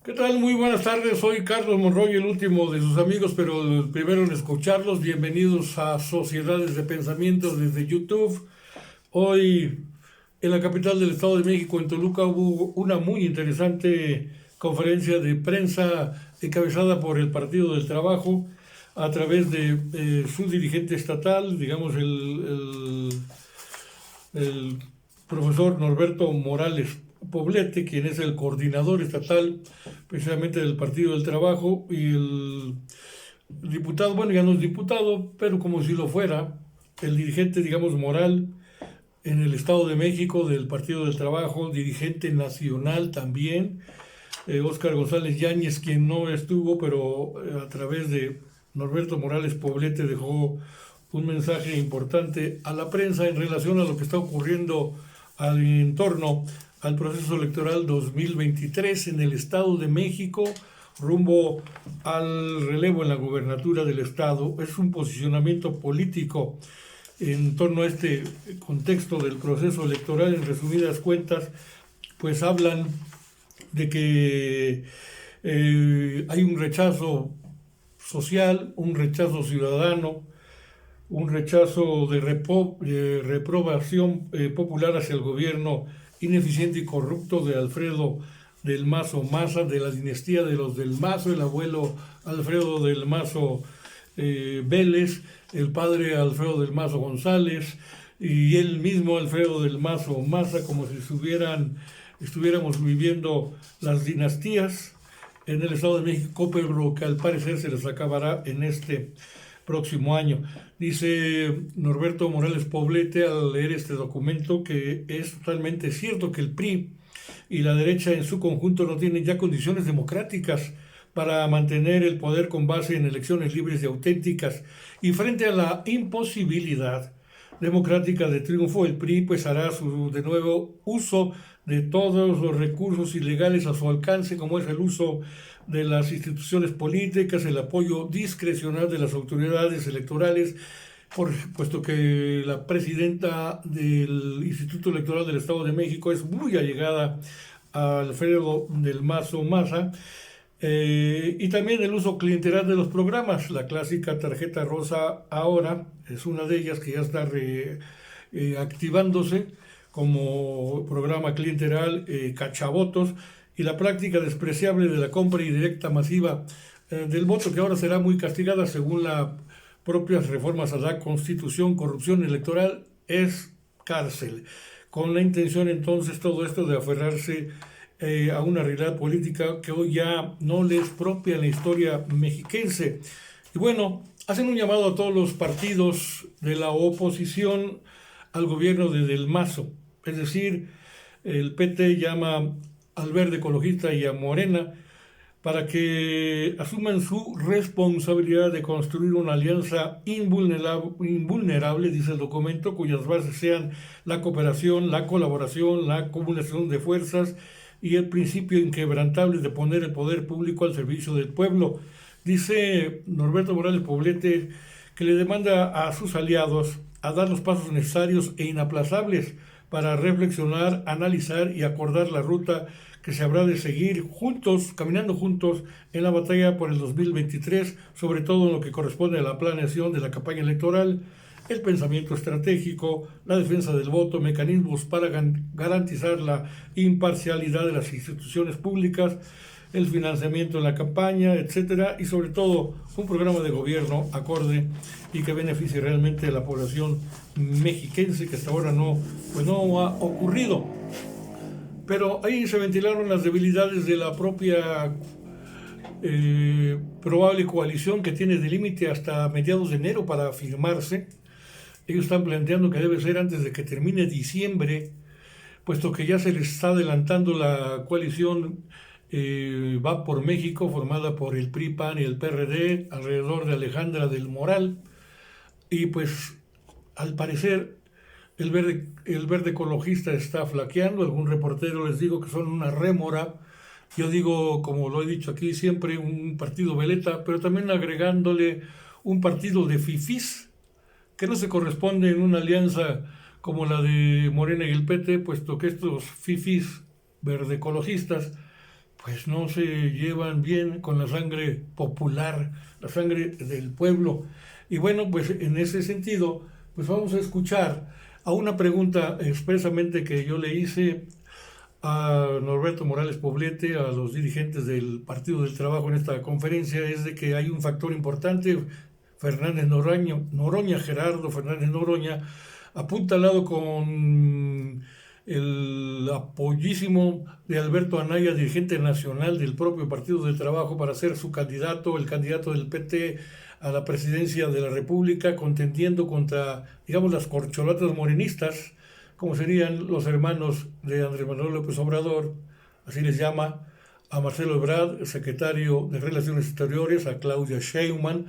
¿Qué tal? Muy buenas tardes, soy Carlos Monroy, el último de sus amigos, pero el primero en escucharlos. Bienvenidos a Sociedades de Pensamientos desde YouTube. Hoy en la capital del Estado de México, en Toluca, hubo una muy interesante conferencia de prensa encabezada por el Partido del Trabajo a través de su dirigente estatal, digamos el profesor Norberto Morales Poblete, quien es el coordinador estatal precisamente del Partido del Trabajo, y el diputado, bueno, ya no es diputado, pero como si lo fuera, el dirigente, digamos, moral en el Estado de México del Partido del Trabajo, dirigente nacional también, Óscar González Yáñez, quien no estuvo, pero a través de Norberto Morales Poblete dejó un mensaje importante a la prensa en relación a lo que está ocurriendo en torno al proceso electoral 2023 en el Estado de México rumbo al relevo en la gubernatura del Estado. Es un posicionamiento político en torno a este contexto del proceso electoral. En resumidas cuentas, pues hablan de que hay un rechazo social, un rechazo ciudadano, un rechazo de reprobación popular hacia el gobierno ineficiente y corrupto de Alfredo del Mazo Maza, de la dinastía de los del Mazo, el abuelo Alfredo del Mazo Vélez, el padre Alfredo del Mazo González y él mismo Alfredo del Mazo Maza, como si estuviéramos viviendo las dinastías en el Estado de México, pero que al parecer se les acabará en este próximo año. Dice Norberto Morales Poblete al leer este documento que es totalmente cierto que el PRI y la derecha en su conjunto no tienen ya condiciones democráticas para mantener el poder con base en elecciones libres y auténticas, y frente a la imposibilidad democrática de triunfo, el PRI pues hará de nuevo uso de todos los recursos ilegales a su alcance, como es el uso de las instituciones políticas, el apoyo discrecional de las autoridades electorales, puesto que la presidenta del Instituto Electoral del Estado de México es muy allegada a Alfredo del Mazo Maza, y también el uso clientelar de los programas. La clásica tarjeta rosa ahora es una de ellas que ya está activándose como programa clientelar, cachavotos, y la práctica despreciable de la compra indirecta masiva del voto, que ahora será muy castigada según las propias reformas a la Constitución. Corrupción electoral es cárcel, con la intención entonces todo esto de aferrarse a una realidad política que hoy ya no le es propia en la historia mexiquense. Y bueno, hacen un llamado a todos los partidos de la oposición al gobierno de Del Mazo, es decir, el PT llama al Verde Ecologista y a Morena para que asuman su responsabilidad de construir una alianza invulnerable, dice el documento, cuyas bases sean la cooperación, la colaboración, la acumulación de fuerzas y el principio inquebrantable de poner el poder público al servicio del pueblo. Dice Norberto Morales Poblete que le demanda a sus aliados a dar los pasos necesarios e inaplazables para reflexionar, analizar y acordar la ruta que se habrá de seguir juntos, caminando juntos en la batalla por el 2023, sobre todo en lo que corresponde a la planeación de la campaña electoral, el pensamiento estratégico, la defensa del voto, mecanismos para garantizar la imparcialidad de las instituciones públicas, el financiamiento de la campaña, etcétera, y sobre todo un programa de gobierno acorde y que beneficie realmente a la población mexiquense, que hasta ahora pues no ha ocurrido. Pero ahí se ventilaron las debilidades de la propia probable coalición, que tiene de límite hasta mediados de enero para firmarse. Ellos están planteando que debe ser antes de que termine diciembre, puesto que ya se les está adelantando la coalición Va por México, formada por el PRI, PAN y el PRD, alrededor de Alejandra del Moral. Y pues al parecer el verde ecologista está flaqueando. Algún reportero les digo que son una rémora. Yo digo, como lo he dicho aquí siempre, un partido veleta, pero también agregándole un partido de fifís, que no se corresponde en una alianza como la de Morena y el PT, puesto que estos fifís verde ecologistas pues no se llevan bien con la sangre popular, la sangre del pueblo. Y bueno, pues en ese sentido, pues vamos a escuchar a una pregunta expresamente que yo le hice a Norberto Morales Poblete, a los dirigentes del Partido del Trabajo en esta conferencia, es de que hay un factor importante. Fernández Noroña, Gerardo Fernández Noroña, apuntalado con el apoyísimo de Alberto Anaya, dirigente nacional del propio Partido del Trabajo, para ser su candidato, el candidato del PT a la presidencia de la República, contendiendo contra, digamos, las corcholatas morenistas, como serían los hermanos de Andrés Manuel López Obrador, así les llama, a Marcelo Ebrard, secretario de Relaciones Exteriores, a Claudia Sheinbaum,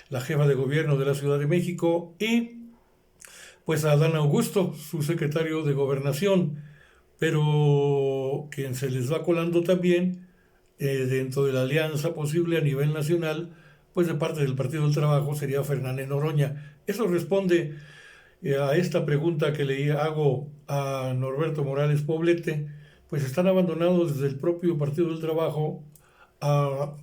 la jefa de gobierno de la Ciudad de México, y pues a Adán Augusto, su secretario de Gobernación, pero quien se les va colando también dentro de la alianza posible a nivel nacional, pues de parte del Partido del Trabajo sería Fernández Noroña. Eso responde a esta pregunta que le hago a Norberto Morales Poblete. Pues están abandonados desde el propio Partido del Trabajo a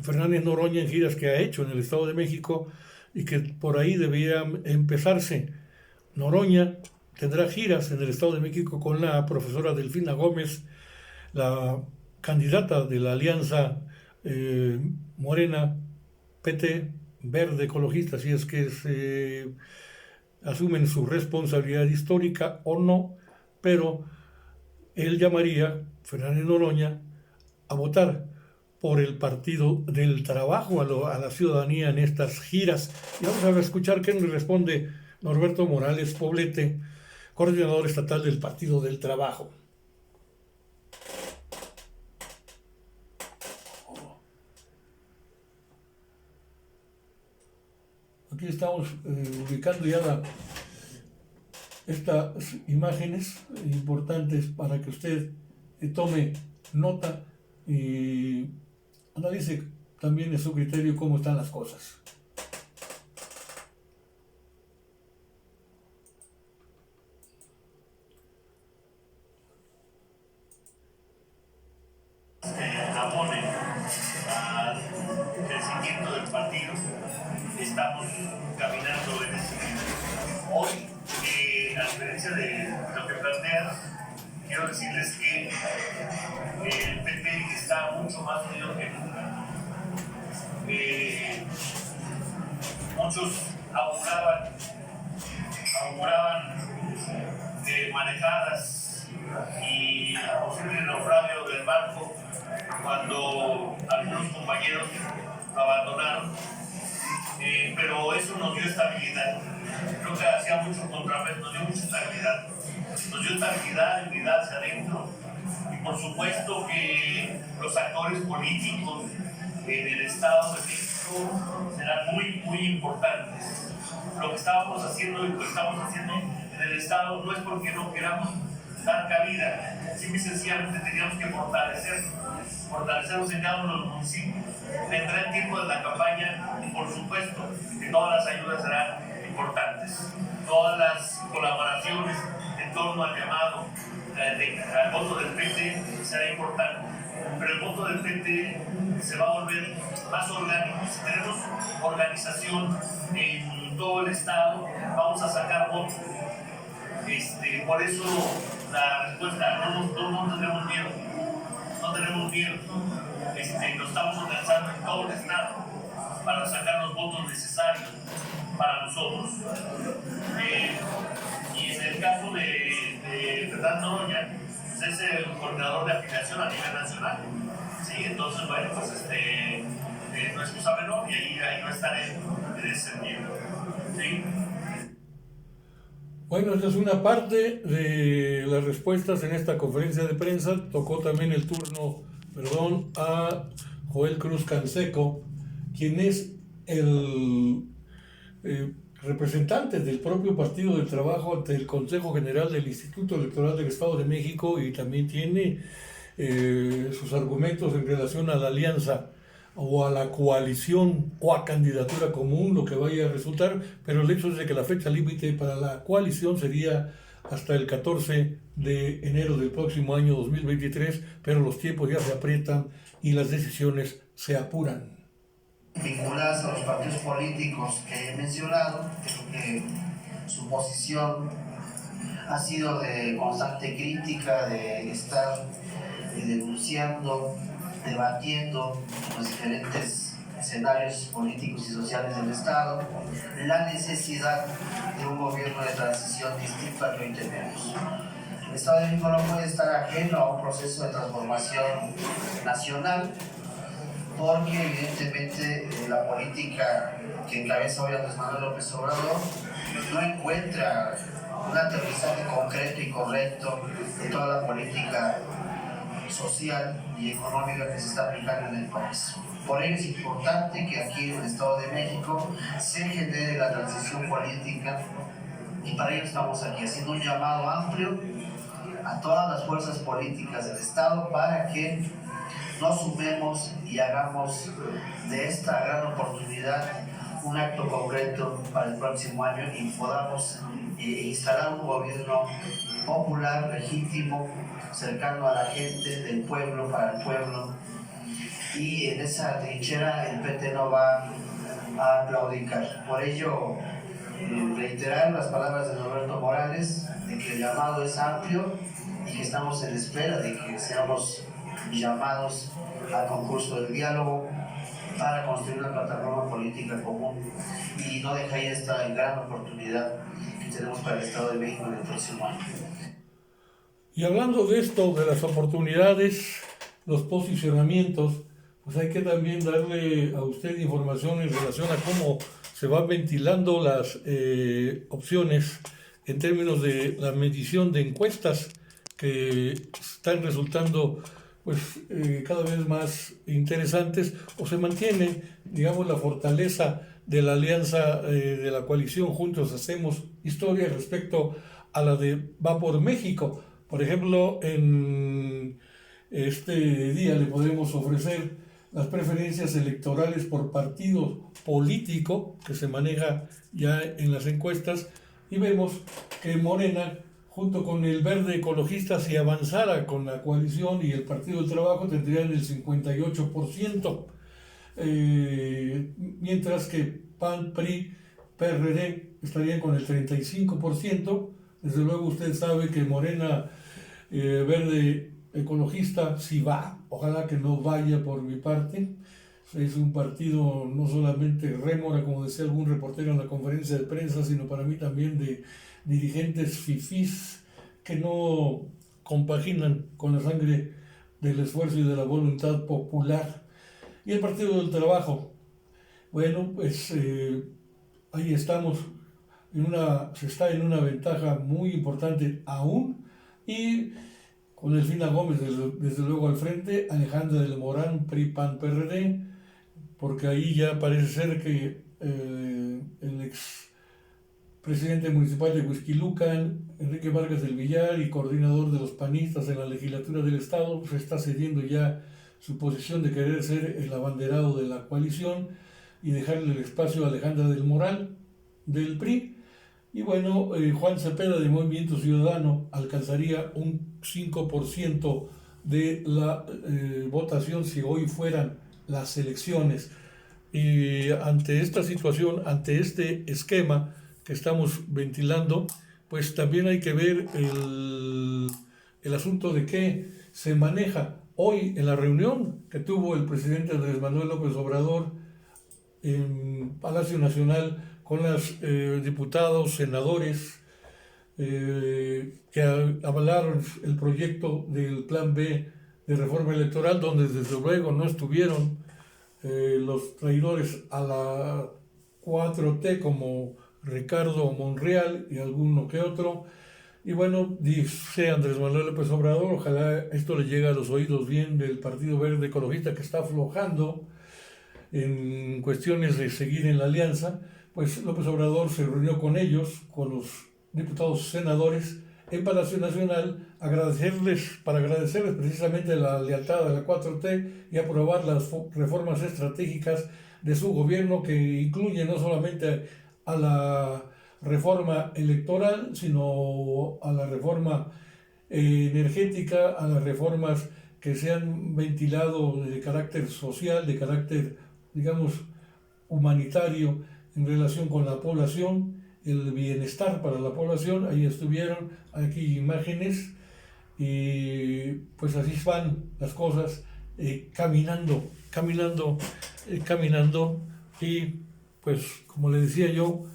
Fernández Noroña en giras que ha hecho en el Estado de México y que por ahí debería empezarse. Noroña tendrá giras en el Estado de México con la profesora Delfina Gómez, la candidata de la alianza Morena, PT, Verde, Ecologista, si es que se asumen su responsabilidad histórica o no, pero él llamaría, Fernández Noroña, a votar por el Partido del Trabajo a la ciudadanía en estas giras. Y vamos a escuchar qué nos responde Norberto Morales Poblete, coordinador estatal del Partido del Trabajo. Aquí estamos ubicando ya estas imágenes importantes para que usted tome nota y analice también en su criterio cómo están las cosas. Abone al crecimiento del partido. Estamos caminando en ese sentido. Hoy, a diferencia de lo que plantean, quiero decirles que el PT está mucho más unido que nunca. Muchos auguraban manejadas y posible naufragio del barco cuando algunos compañeros lo abandonaron, pero eso nos dio estabilidad. Creo que hacía mucho contrapeso, nos dio mucha estabilidad. Nos dio estabilidad, unidad hacia adentro, y por supuesto que los actores políticos en el Estado de México serán muy, muy importantes. Lo que estábamos haciendo y lo que estamos haciendo en el Estado no es porque no queramos dar cabida, simple y sencillamente teníamos que fortalecernos en cada uno de los municipios. Vendrá el tiempo de la campaña y por supuesto que todas las ayudas serán importantes. Todas las colaboraciones en torno al llamado al voto del PT será importante, pero el voto del PT se va a volver más orgánico. Si tenemos organización en todo el estado, vamos a sacar votos. Por eso la respuesta, no tenemos miedo, nos estamos organizando en todo el estado para sacar los votos necesarios para nosotros. Y en el caso de Fernando Noroña, pues es el coordinador de afiliación a nivel nacional. Sí, entonces, bueno, pues no es cosa menor y ahí no estaré en ese sentido. ¿Sí? Bueno, esta es una parte de las respuestas en esta conferencia de prensa. Tocó también el turno, a Joel Cruz Canseco, quien es el representante del propio Partido del Trabajo ante el Consejo General del Instituto Electoral del Estado de México, y también tiene sus argumentos en relación a la alianza o a la coalición o a candidatura común, lo que vaya a resultar, pero el hecho es de que la fecha límite para la coalición sería hasta el 14 de enero del próximo año 2023, pero los tiempos ya se aprietan y las decisiones se apuran. Vinculadas a los partidos políticos que he mencionado, creo que su posición ha sido de constante crítica, de estar denunciando, debatiendo los diferentes escenarios políticos y sociales del Estado, la necesidad de un gobierno de transición distinto al que hoy tenemos. El Estado de México no puede estar ajeno a un proceso de transformación nacional, porque evidentemente la política que encabeza hoy Andrés Manuel López Obrador no encuentra un aterrizaje concreto y correcto de toda la política social y económica que se está aplicando en el país. Por ello es importante que aquí en el Estado de México se genere la transición política y para ello estamos aquí haciendo un llamado amplio a todas las fuerzas políticas del Estado para que nos sumemos y hagamos de esta gran oportunidad un acto concreto para el próximo año y podamos instalar un gobierno popular, legítimo, cercano a la gente, del pueblo, para el pueblo. Y en esa trinchera el PT no va a claudicar. Por ello, reiterar las palabras de Norberto Morales, de que el llamado es amplio y que estamos en espera de que seamos llamados al concurso del diálogo para construir una plataforma política común y no dejar esta gran oportunidad que tenemos para el Estado de México en el próximo año. Y hablando de esto, de las oportunidades, los posicionamientos, pues hay que también darle a usted información en relación a cómo se van ventilando las opciones en términos de la medición de encuestas que están resultando pues cada vez más interesantes, o se mantiene, digamos, la fortaleza de la alianza de la coalición Juntos Hacemos Historia respecto a la de Va por México. Por ejemplo, en este día le podemos ofrecer las preferencias electorales por partido político que se maneja ya en las encuestas y vemos que Morena, junto con el Verde Ecologista, si avanzara con la coalición y el Partido del Trabajo, tendrían el 58%, mientras que PAN, PRI, PRD estarían con el 35%. Desde luego usted sabe que Morena, Verde Ecologista, sí va, ojalá que no vaya por mi parte. Es un partido no solamente rémora, como decía algún reportero en la conferencia de prensa, sino para mí también de dirigentes fifís que no compaginan con la sangre del esfuerzo y de la voluntad popular. Y el Partido del Trabajo, bueno, pues ahí estamos, se está en una ventaja muy importante aún, y con Delfina Gómez desde luego al frente, Alejandra del Morán, PRI, PAN, PRD, porque ahí ya parece ser que el ex presidente municipal de Huixquilucan, Enrique Vargas del Villar, y coordinador de los panistas en la legislatura del estado, pues está cediendo ya su posición de querer ser el abanderado de la coalición y dejarle el espacio a Alejandra del Moral del PRI. Y bueno, Juan Cepeda de Movimiento Ciudadano alcanzaría un 5% de la votación si hoy fueran las elecciones. Y ante esta situación, ante este esquema que estamos ventilando, pues también hay que ver el asunto de que se maneja hoy en la reunión que tuvo el presidente Andrés Manuel López Obrador en Palacio Nacional con los diputados, senadores que avalaron el proyecto del Plan B de reforma electoral, donde desde luego no estuvieron los traidores a la 4T como Ricardo Monreal y alguno que otro. Y bueno, dice Andrés Manuel López Obrador, ojalá esto le llegue a los oídos bien del Partido Verde Ecologista, que está aflojando en cuestiones de seguir en la alianza. Pues López Obrador se reunió con ellos, con los diputados senadores, en Palacio Nacional, para agradecerles precisamente la lealtad de la 4T y aprobar las reformas estratégicas de su gobierno, que incluye no solamente a la reforma electoral, sino a la reforma energética, a las reformas que se han ventilado de carácter social, de carácter, digamos, humanitario en relación con la población, el bienestar para la población. Ahí estuvieron, aquí imágenes, y pues así van las cosas, caminando, y pues como le decía yo,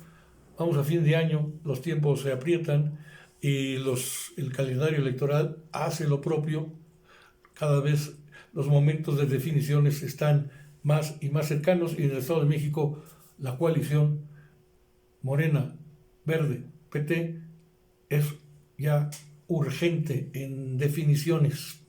vamos a fin de año, los tiempos se aprietan y el calendario electoral hace lo propio. Cada vez los momentos de definiciones están más y más cercanos, y en el Estado de México la coalición Morena, Verde, PT es ya urgente en definiciones.